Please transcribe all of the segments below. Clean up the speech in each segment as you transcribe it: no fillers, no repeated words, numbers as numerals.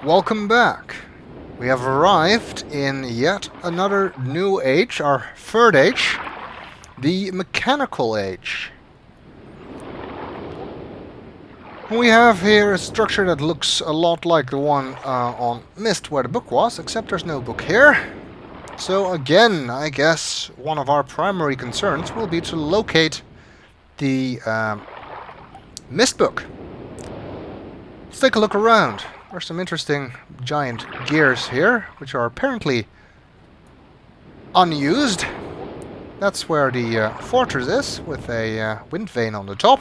Welcome back. We have arrived in yet another new age, our third age, the mechanical age. We have here a structure that looks a lot like the one on Myst where the book was, except there's no book here. So again, I guess one of our primary concerns will be to locate the Myst book. Let's take a look around. There's some interesting giant gears here, which are apparently unused. That's where the fortress is, with a wind vane on the top.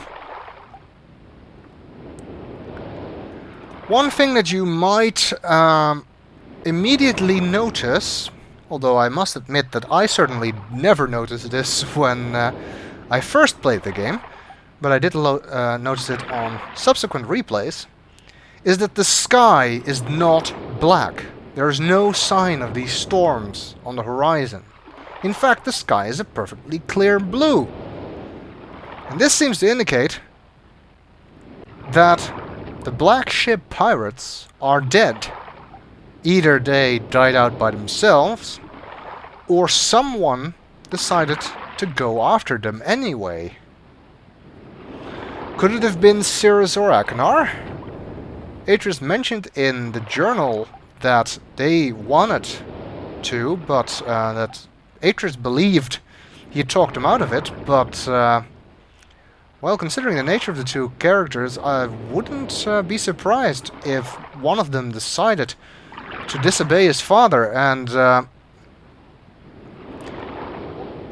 One thing that you might immediately notice, although I must admit that I certainly never noticed this when I first played the game, but I did notice it on subsequent replays, is that the sky is not black. There is no sign of these storms on the horizon. In fact, the sky is a perfectly clear blue. And this seems to indicate that the Black Ship pirates are dead. Either they died out by themselves, or someone decided to go after them anyway. Could it have been Cirrus or Akanar? Atreus mentioned in the journal that they wanted to, but that Atreus believed he had talked them out of it, but well, considering the nature of the two characters, I wouldn't be surprised if one of them decided to disobey his father and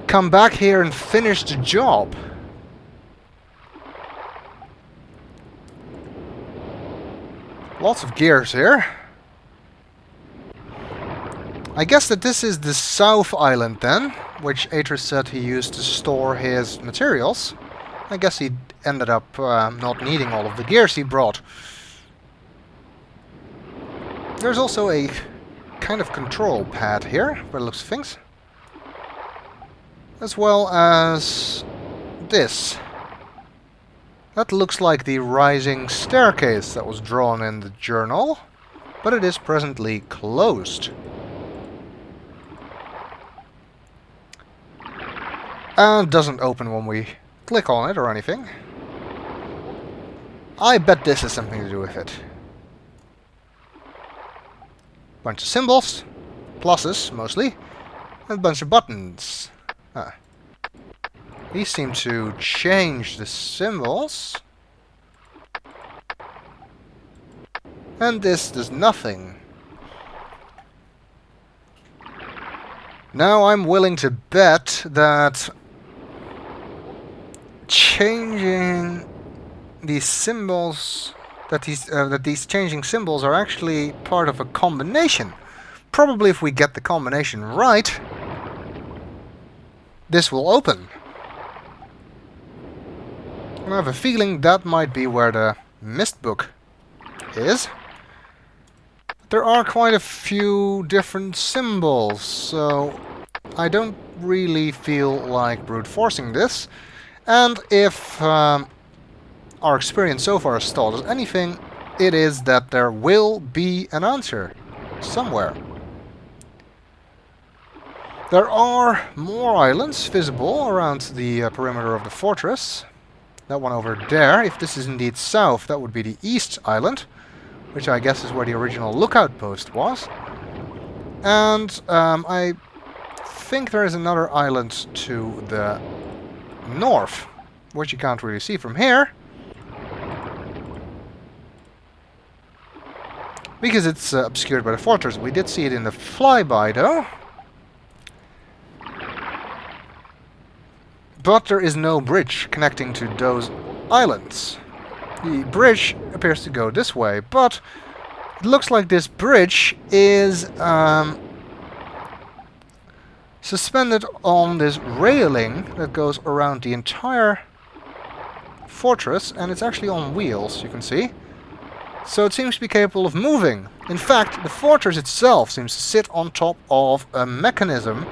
come back here and finish the job. Lots of gears here. I guess that this is the South Island then, which Atreus said he used to store his materials. I guess he ended up not needing all of the gears he brought. There's also a kind of control pad here, by the looks of things. As well as this. That looks like the rising staircase that was drawn in the journal, but it is presently closed. And doesn't open when we click on it or anything. I bet this has something to do with it. Bunch of symbols, pluses mostly, and a bunch of buttons. These seem to change the symbols. And this does nothing. Now I'm willing to bet that changing these symbols, that these changing symbols are actually part of a combination. Probably if we get the combination right, this will open. I have a feeling that might be where the Myst book is. There are quite a few different symbols, so I don't really feel like brute forcing this. And if our experience so far has taught us anything, it is that there will be an answer somewhere. There are more islands visible around the perimeter of the fortress. That one over there, if this is indeed south, that would be the East Island, which I guess is where the original lookout post was. And I think there is another island to the north, which you can't really see from here, because it's obscured by the fortress. We did see it in the flyby, though. But there is no bridge connecting to those islands. The bridge appears to go this way, but it looks like this bridge is suspended on this railing that goes around the entire fortress, and it's actually on wheels, you can see. So it seems to be capable of moving. In fact, the fortress itself seems to sit on top of a mechanism,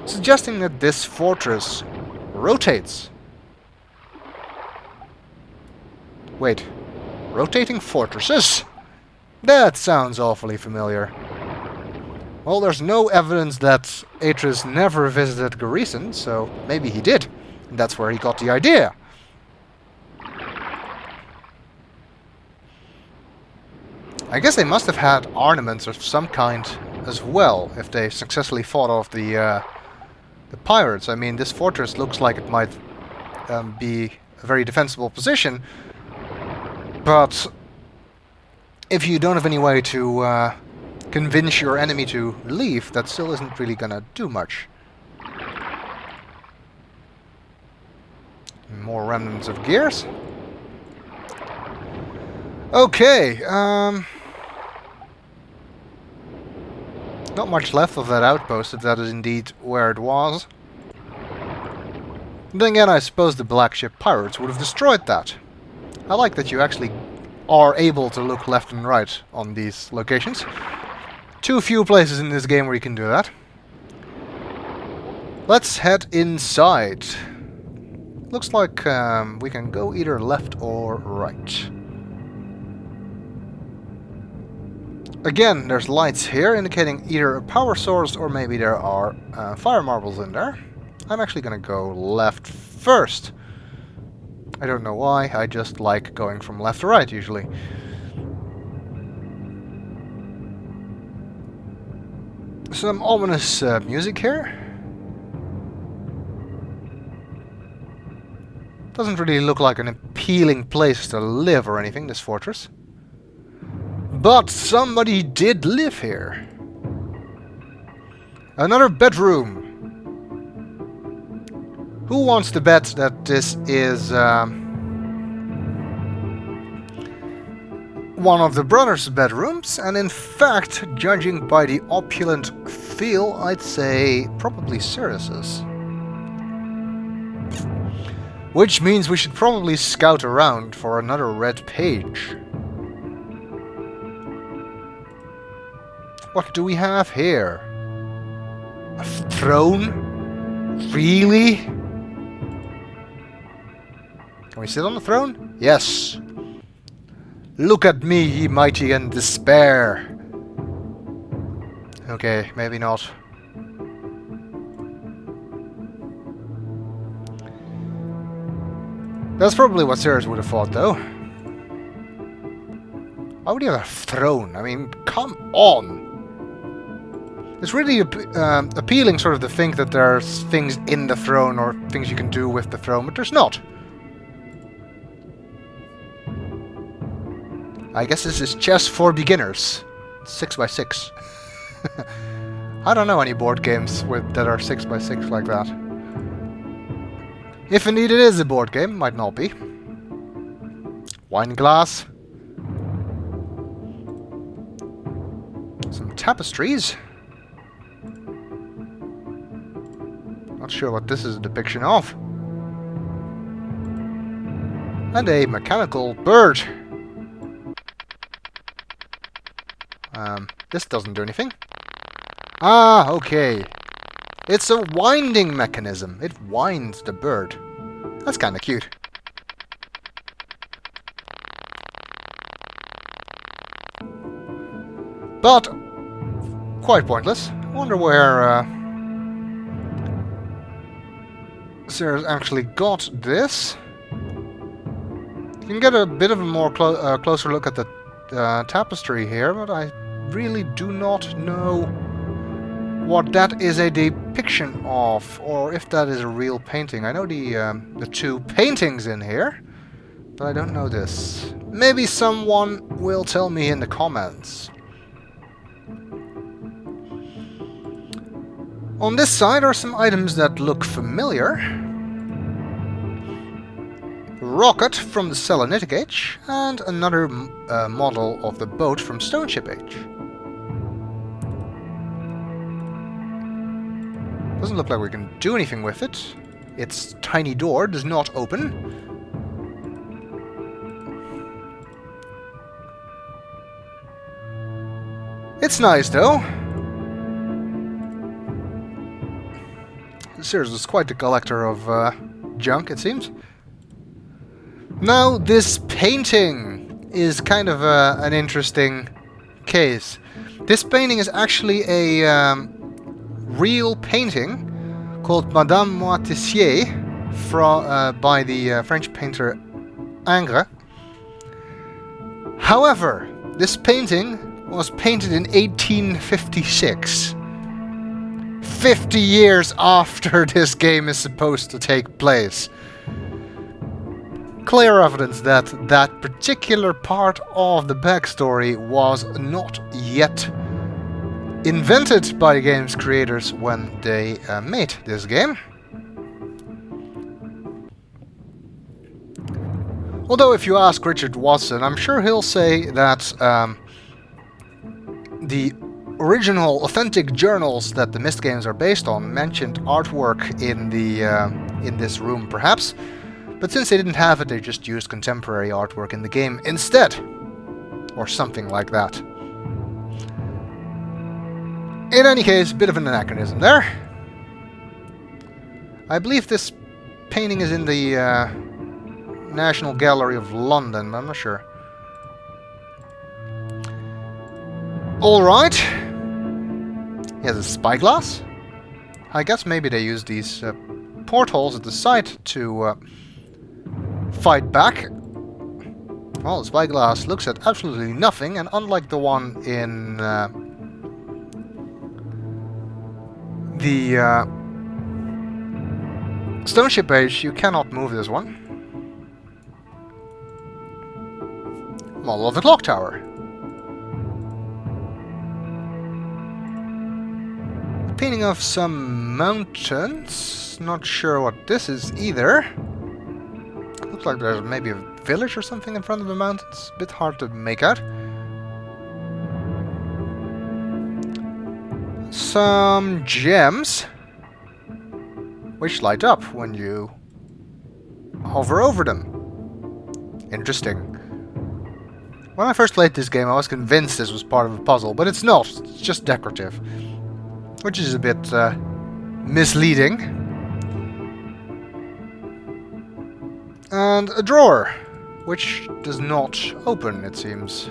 suggesting that this fortress rotates. Wait, rotating fortresses? That sounds awfully familiar. Well, there's no evidence that Atreus never visited Garrison, so maybe he did. And that's where he got the idea. I guess they must have had armaments of some kind as well, if they successfully fought off the pirates. I mean, this fortress looks like it might be a very defensible position, but if you don't have any way to convince your enemy to leave, that still isn't really gonna do much. More remnants of gears. Okay, not much left of that outpost, if that is indeed where it was. Then again, I suppose the Black Ship pirates would have destroyed that. I like that you actually are able to look left and right on these locations. Too few places in this game where you can do that. Let's head inside. Looks like we can go either left or right. Again, there's lights here indicating either a power source or maybe there are fire marbles in there. I'm actually gonna go left first. I don't know why, I just like going from left to right usually. Some ominous music here. Doesn't really look like an appealing place to live or anything, this fortress. But somebody did live here. Another bedroom. Who wants to bet that this is one of the brothers' bedrooms? And in fact, judging by the opulent feel, I'd say probably Sirius's. Which means we should probably scout around for another red page. What do we have here? A throne? Really? Can we sit on the throne? Yes. Look at me, ye mighty in despair. Okay, maybe not. That's probably what Sirius would have thought, though. Why would you have a throne? I mean, come on! It's really appealing sort of to think that there's things in the throne or things you can do with the throne, but there's not. I guess this is chess for beginners. 6x6. I don't know any board games that are 6x6 like that. If indeed it is a board game, might not be. Wine glass. Some tapestries. Not sure what this is a depiction of. And a mechanical bird. This doesn't do anything. Ah, okay. It's a winding mechanism. It winds the bird. That's kind of cute. But quite pointless. I wonder where Sarah's actually got this. You can get a bit of a more closer look at the tapestry here, but I really do not know what that is a depiction of, or if that is a real painting. I know the two paintings in here, but I don't know this. Maybe someone will tell me in the comments. On this side are some items that look familiar. Rocket from the Selenitic Age, and another model of the boat from Stone Ship Age. Doesn't look like we can do anything with it. Its tiny door does not open. It's nice though. Sirius is quite the collector of junk, it seems. Now, this painting is kind of an interesting case, this painting is actually a real painting called Madame Moitessier by the French painter Ingres. However, this painting was painted in 1856. 50 years after this game is supposed to take place. Clear evidence that that particular part of the backstory was not yet invented by the game's creators when they made this game. Although if you ask Richard Watson, I'm sure he'll say that the original authentic journals that the Myst games are based on mentioned artwork in this room, perhaps, but since they didn't have it, they just used contemporary artwork in the game instead, or something like that. In any case, a bit of an anachronism there. I believe this painting is in the National Gallery of London, but I'm not sure. Alright. He has a spyglass. I guess maybe they use these portholes at the side to fight back. Well, the spyglass looks at absolutely nothing, and unlike the one in the Stone Ship Age, you cannot move this one. Model of the clock tower. A painting of some mountains. Not sure what this is either. Looks like there's maybe a village or something in front of the mountains. A bit hard to make out. Some gems, which light up when you hover over them. Interesting. When I first played this game, I was convinced this was part of a puzzle, but it's not. It's just decorative, which is a bit misleading. And a drawer, which does not open, it seems.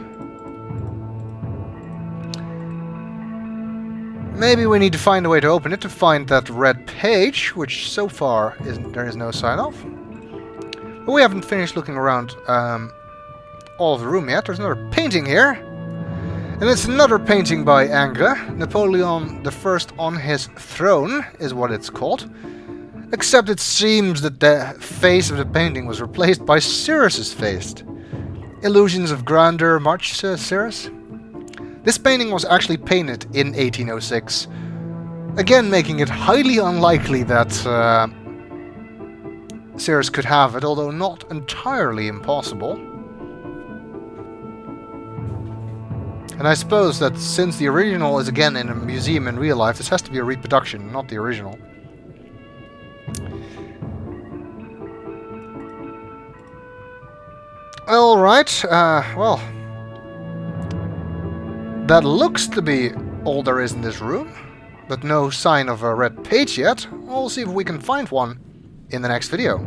Maybe we need to find a way to open it to find that red page, which so far there is no sign of. But we haven't finished looking around all of the room yet. There's another painting here. And it's another painting by Ingres. Napoleon I on his throne is what it's called. Except it seems that the face of the painting was replaced by Cyrus's face. Illusions of grandeur, much Cyrus? This painting was actually painted in 1806. Again, making it highly unlikely that Cyrus could have it, although not entirely impossible. And I suppose that since the original is again in a museum in real life, this has to be a reproduction, not the original. Alright, well, that looks to be all there is in this room, but no sign of a red page yet. We'll see if we can find one in the next video.